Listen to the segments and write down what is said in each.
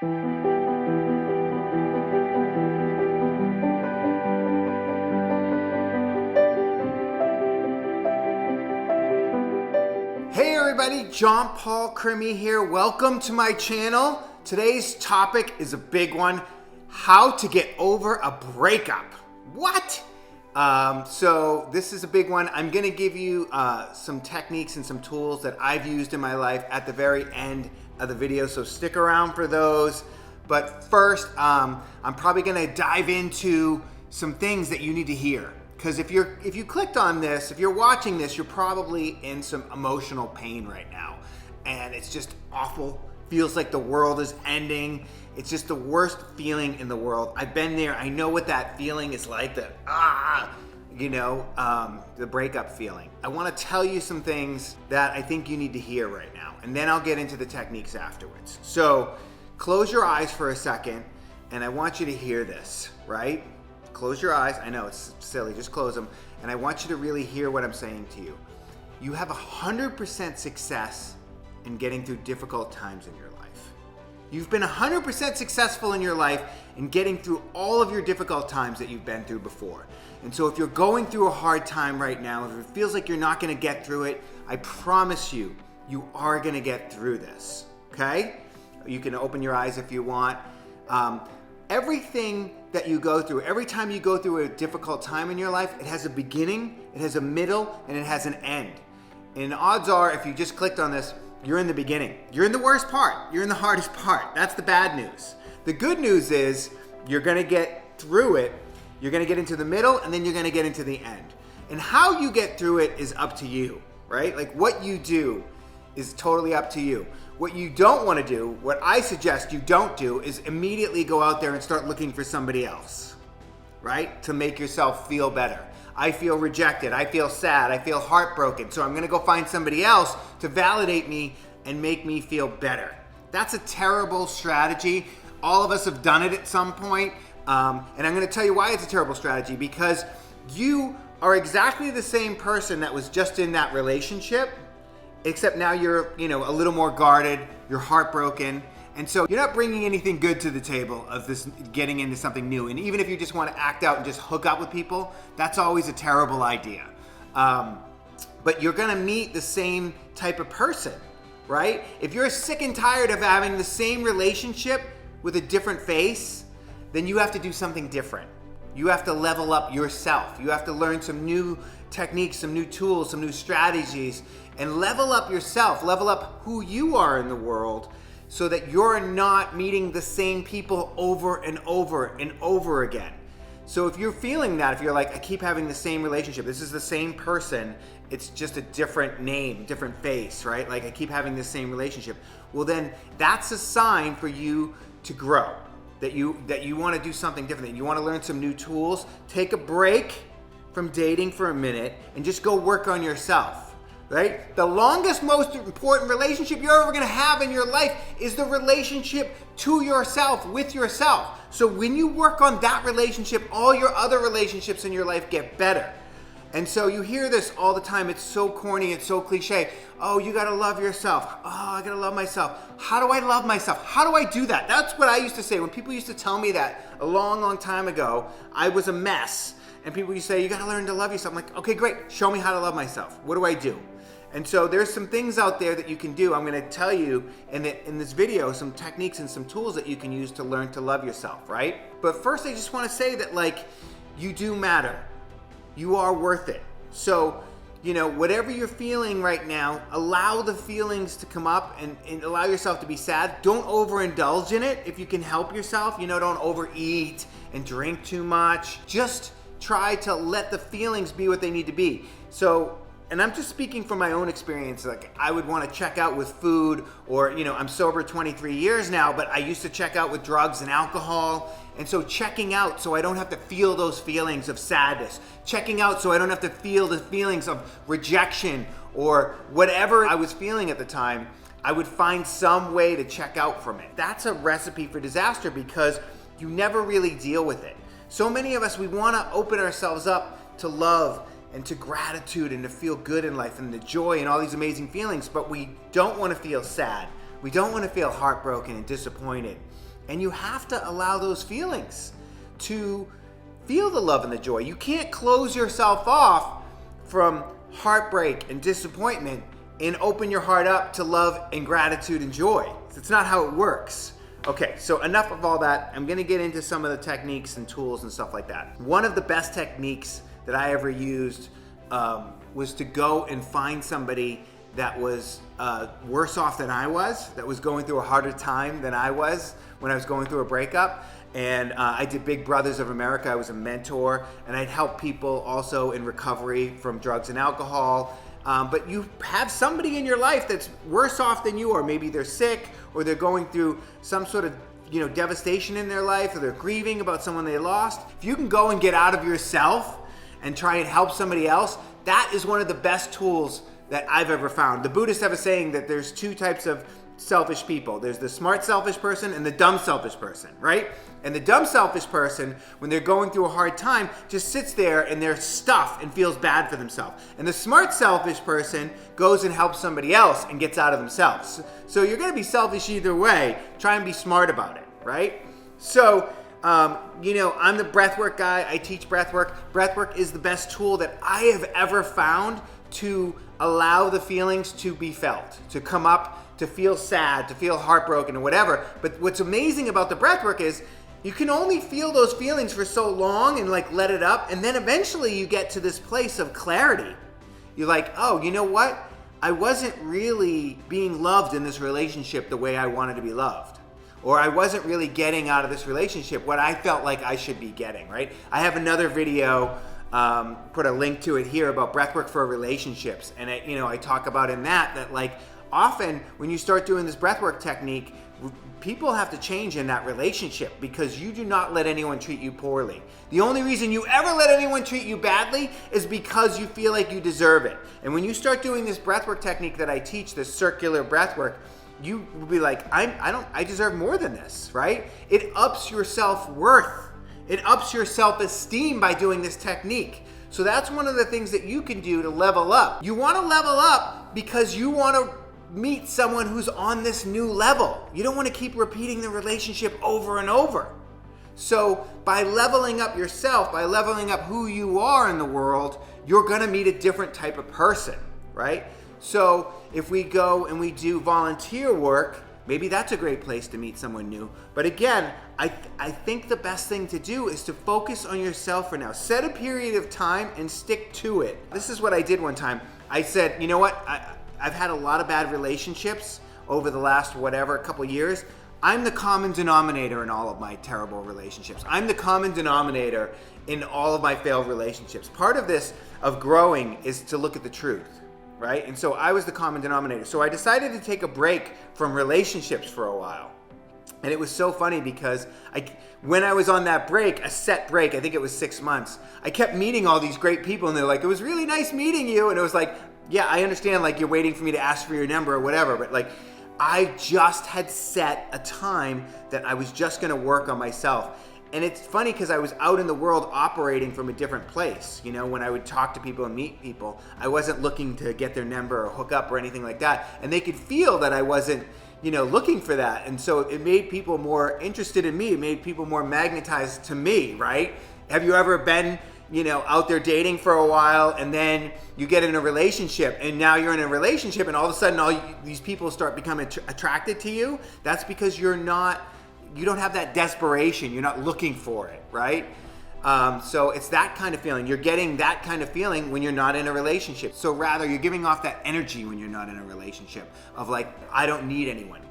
Hey everybody, John Paul Crimmy here. Welcome to my channel. Today's topic is a big one: how to get over a breakup. What? So this is a big one. I'm gonna give you some techniques and some tools that I've used in my life at the very end of the video, so stick around for those. But first, I'm probably gonna dive into some things that you need to hear. Because if you clicked on this, if you're watching this, you're probably in some emotional pain right now. And it's just awful. Feels like the world is ending. It's just the worst feeling in the world. I've been there. I know what that feeling is like, the breakup feeling. I want to tell you some things that I think you need to hear right now. And then I'll get into the techniques afterwards. So close your eyes for a second, and I want you to hear this, right? Close your eyes. I know it's silly, just close them. And I want you to really hear what I'm saying to you. You have 100% success in getting through difficult times in your life. You've been 100% successful in your life in getting through all of your difficult times that you've been through before. And so if you're going through a hard time right now, if it feels like you're not gonna get through it, I promise you, you are gonna get through this, okay? You can open your eyes if you want. Everything that you go through, every time you go through a difficult time in your life, it has a beginning, it has a middle, and it has an end. And odds are, if you just clicked on this, you're in the beginning. You're in the worst part. You're in the hardest part. That's the bad news. The good news is you're gonna get through it, you're gonna get into the middle, and then you're gonna get into the end. And how you get through it is up to you, right? Like what you do is totally up to you. What you don't want to do, what I suggest you don't do, is immediately go out there and start looking for somebody else, right? To make yourself feel better. I feel rejected, I feel sad, I feel heartbroken, so I'm gonna go find somebody else to validate me and make me feel better. That's a terrible strategy. All of us have done it at some point, and I'm gonna tell you why it's a terrible strategy, because you are exactly the same person that was just in that relationship, except now you're, a little more guarded, you're heartbroken, and so you're not bringing anything good to the table of this getting into something new. And even if you just want to act out and just hook up with people, that's always a terrible idea. But you're gonna meet the same type of person, right? If you're sick and tired of having the same relationship with a different face, then you have to do something different. You have to level up yourself. You have to learn some new techniques, some new tools, some new strategies, and level up yourself, level up who you are in the world so that you're not meeting the same people over and over and over again. So if you're feeling that, if you're like, I keep having the same relationship, this is the same person, it's just a different name, different face, right? Like I keep having the same relationship. Well then that's a sign for you to grow, that you want to do something different, that you want to learn some new tools. Take a break from dating for a minute and just go work on yourself, right? The longest, most important relationship you're ever gonna have in your life is the relationship to yourself, with yourself. So when you work on that relationship, all your other relationships in your life get better. And so you hear this all the time. It's so corny, it's so cliche. Oh, you gotta love yourself. Oh, I gotta love myself. How do I love myself? How do I do that? That's what I used to say. When people used to tell me that a long, long time ago, I was a mess. And people used to say, you gotta learn to love yourself. I'm like, okay, great, show me how to love myself. What do I do? And so there's some things out there that you can do. I'm gonna tell you in this video some techniques and some tools that you can use to learn to love yourself, right? But first I just wanna say that you do matter. You are worth it. So, whatever you're feeling right now, allow the feelings to come up and allow yourself to be sad. Don't overindulge in it if you can help yourself. Don't overeat and drink too much. Just try to let the feelings be what they need to be. So, and I'm just speaking from my own experience, like I would want to check out with food, or I'm sober 23 years now, but I used to check out with drugs and alcohol. And so checking out so I don't have to feel those feelings of sadness, checking out so I don't have to feel the feelings of rejection or whatever I was feeling at the time, I would find some way to check out from it. That's a recipe for disaster because you never really deal with it. So many of us, we want to open ourselves up to love and to gratitude and to feel good in life and the joy and all these amazing feelings, but we don't want to feel sad. We don't want to feel heartbroken and disappointed. And you have to allow those feelings to feel the love and the joy. You can't close yourself off from heartbreak and disappointment and open your heart up to love and gratitude and joy. It's not how it works. Okay, so enough of all that. I'm gonna get into some of the techniques and tools and stuff like that. One of the best techniques that I ever used was to go and find somebody that was worse off than I was, that was going through a harder time than I was when I was going through a breakup. And I did Big Brothers of America. I was a mentor, and I'd help people also in recovery from drugs and alcohol. But you have somebody in your life that's worse off than you are. Maybe they're sick, or they're going through some sort of devastation in their life, or they're grieving about someone they lost. If you can go and get out of yourself and try and help somebody else, that is one of the best tools that I've ever found. The Buddhists have a saying that there's two types of selfish people. There's the smart selfish person and the dumb selfish person, right? And the dumb selfish person, when they're going through a hard time, just sits there and they're stuffed and feels bad for themselves. And the smart selfish person goes and helps somebody else and gets out of themselves. So you're gonna be selfish either way. Try and be smart about it, right? So, I'm the breathwork guy. I teach breathwork. Breathwork is the best tool that I have ever found to allow the feelings to be felt, to come up, to feel sad, to feel heartbroken or whatever. But what's amazing about the breathwork is you can only feel those feelings for so long and let it up. And then eventually you get to this place of clarity. You're like, oh, you know what? I wasn't really being loved in this relationship the way I wanted to be loved. Or I wasn't really getting out of this relationship what I felt like I should be getting, right? I have another video, put a link to it here, about breathwork for relationships. And I talk about in that often when you start doing this breathwork technique, people have to change in that relationship because you do not let anyone treat you poorly. The only reason you ever let anyone treat you badly is because you feel like you deserve it. And when you start doing this breathwork technique that I teach, this circular breathwork, you will be like, I deserve more than this, right? It ups your self-worth. It ups your self-esteem by doing this technique. So that's one of the things that you can do to level up. You want to level up because you want to meet someone who's on this new level. You don't want to keep repeating the relationship over and over. So by leveling up yourself, by leveling up who you are in the world, you're going to meet a different type of person, right? So if we go and we do volunteer work, maybe that's a great place to meet someone new. But again, I think the best thing to do is to focus on yourself for now. Set a period of time and stick to it. This is what I did one time. I said, you know what? I've had a lot of bad relationships over the last couple years. I'm the common denominator in all of my terrible relationships. I'm the common denominator in all of my failed relationships. Part of this, of growing, is to look at the truth, right? And so I was the common denominator. So I decided to take a break from relationships for a while. And it was so funny because when I was on that break, a set break, I think it was 6 months, I kept meeting all these great people and they're like, it was really nice meeting you. And it was like, yeah, I understand, you're waiting for me to ask for your number or whatever, but I just had set a time that I was just gonna work on myself. And it's funny because I was out in the world operating from a different place. When I would talk to people and meet people, I wasn't looking to get their number or hook up or anything like that. And they could feel that I wasn't, looking for that. And so it made people more interested in me. It made people more magnetized to me, right? Have you ever been, out there dating for a while and then you get in a relationship and now you're in a relationship and all of a sudden these people start becoming attracted to you? That's because you don't have that desperation. You're not looking for it, right? So it's that kind of feeling. You're getting that kind of feeling when you're not in a relationship. So rather, you're giving off that energy when you're not in a relationship of I don't need anyone.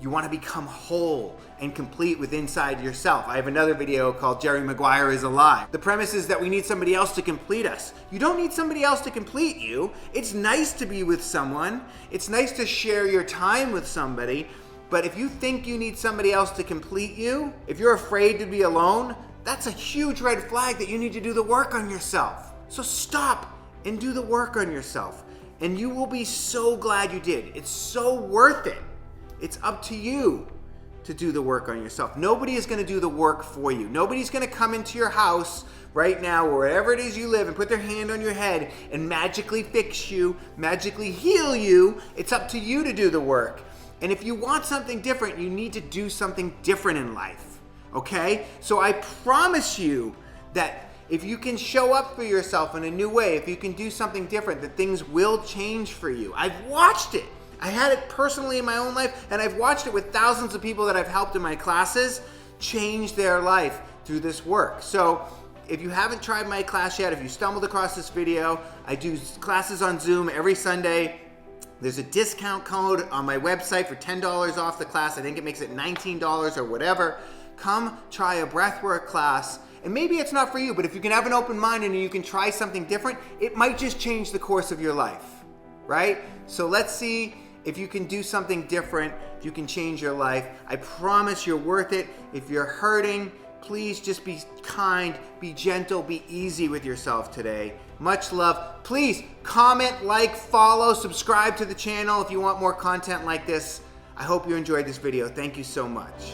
You want to become whole and complete with inside yourself. I have another video called Jerry Maguire is Alive. The premise is that we need somebody else to complete us. You don't need somebody else to complete you. It's nice to be with someone. It's nice to share your time with somebody. But if you think you need somebody else to complete you, if you're afraid to be alone, that's a huge red flag that you need to do the work on yourself. So stop and do the work on yourself. And you will be so glad you did. It's so worth it. It's up to you to do the work on yourself. Nobody is going to do the work for you. Nobody's going to come into your house right now, or wherever it is you live, and put their hand on your head and magically fix you, magically heal you. It's up to you to do the work. And if you want something different, you need to do something different in life, okay? So I promise you that if you can show up for yourself in a new way, if you can do something different, that things will change for you. I've watched it. I had it personally in my own life, and I've watched it with thousands of people that I've helped in my classes change their life through this work. So if you haven't tried my class yet, if you stumbled across this video, I do classes on Zoom every Sunday. There's a discount code on my website for $10 off the class. I think it makes it $19 or whatever. Come try a breathwork class. And maybe it's not for you, but if you can have an open mind and you can try something different, it might just change the course of your life, right? So let's see if you can do something different, if you can change your life. I promise you're worth it. If you're hurting, please just be kind, be gentle, be easy with yourself today. Much love. Please comment, like, follow, subscribe to the channel if you want more content like this. I hope you enjoyed this video. Thank you so much.